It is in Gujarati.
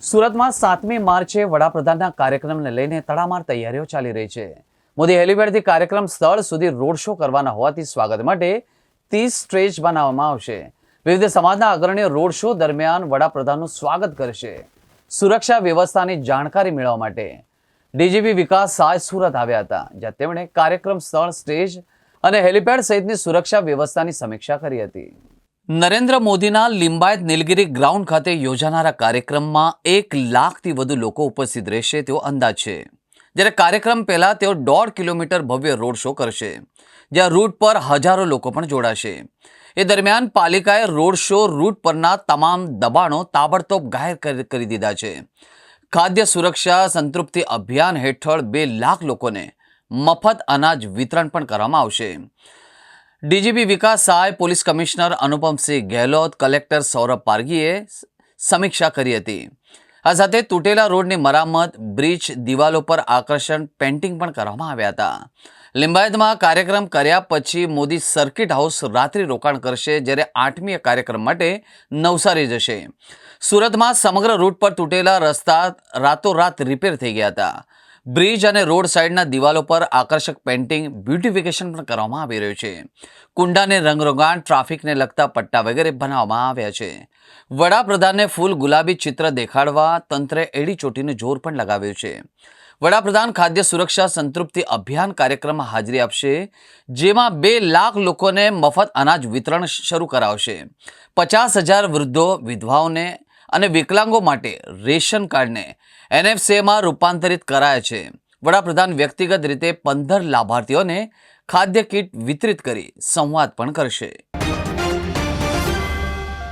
સુરતમાં 7મી માર્ચે વડાપ્રધાનના કાર્યક્રમને લઈને તડામાર તૈયારીઓ ચાલી રહી છે. મોદી હેલિપેડથી કાર્યક્રમ સ્થળ સુધી રોડ શો કરવાના હોવાથી સ્વાગત માટે 30 સ્ટેજ બનાવવામાં આવશે. વિવિધ સમાજના અગ્રણીઓ રોડ શો દરમિયાન વડાપ્રધાનનું સ્વાગત કરશે. સુરક્ષા વ્યવસ્થાની જાણકારી મેળવવા માટે ડીજીપી વિકાસ સહાય સુરત આવ્યા હતા, જ્યાં તેમણે કાર્યક્રમ સ્થળ, સ્ટેજ અને હેલિપેડ સહિતની સુરક્ષા વ્યવસ્થાની સમીક્ષા કરી હતી. નરેન્દ્ર મોદીના લિંબાયત નીલગિરી ગ્રાઉન્ડ ખાતે યોજાનારા કાર્યક્રમમાં 1 લાખથી વધુ લોકો ઉપસ્થિત રહેશે તેવો અંદાજ છે. જ્યારે કાર્યક્રમ પહેલા તેઓ 1.5 કિલોમીટર ભવ્ય રોડ શો કરશે, જ્યાં રૂટ પર હજારો લોકો પણ જોડાશે. એ દરમિયાન પાલિકાએ રોડ શો રૂટ પરના તમામ દબાણો તાબડતોબ ગાયબ કરી દીધા છે. ખાદ્ય સુરક્ષા સંતૃપ્તિ અભિયાન હેઠળ 2 લાખ લોકોને મફત અનાજ વિતરણ પણ કરવામાં આવશે. DGP Vikas Sahay, police commissioner Anupamsinh Gehlot, collector Saurabh પારગીએ સમીક્ષા કરી હતી. આ સાથે તૂટેલા રોડની મરામત, બ્રિજ, દિવાલો પર આકર્ષણ પેઇન્ટિંગ પણ કરવામાં આવ્યા હતા. લિંબાયતમાં કાર્યક્રમ કર્યા પછી મોદી સર્કિટ હાઉસ રાત્રિ રોકાણ કરશે, જ્યારે 8મી કાર્યક્રમ માટે નવસારી જશે. સુરતમાં સમગ્ર રૂટ પર તૂટેલા રસ્તા રાતોરાત રિપેર થઈ ગયા હતા. બ્રિજ અને રોડ સાઇડના દિવાલો પર આકર્ષક પેઇન્ટિંગ, બ્યુટિફિકેશન પણ કરવામાં આવી રહ્યું છે. કુંડાને રંગરોગાન, ટ્રાફિકને લગતા પટ્ટા વગેરે બનાવવામાં આવ્યા છે. વડાપ્રધાનને ફૂલ ગુલાબી ચિત્ર દેખાડવા તંત્રે એડી ચોટીનું જોર પણ લગાવ્યું છે. વડાપ્રધાન ખાદ્ય સુરક્ષા સંતૃપ્તિ અભિયાન કાર્યક્રમમાં હાજરી આપશે, જેમાં 2 લાખ લોકોને મફત અનાજ વિતરણ શરૂ કરાવશે. 50,000 વૃદ્ધો, વિધવાઓને અને વિકલાંગો માટે રેશન કાર્ડને એનએફસીમાં રૂપાંતરિત કરાયા છે. વડાપ્રધાન વ્યક્તિગત રીતે 15 લાભાર્થીઓને ખાદ્ય કીટ વિતરિત કરી સંવાદ પણ કરશે.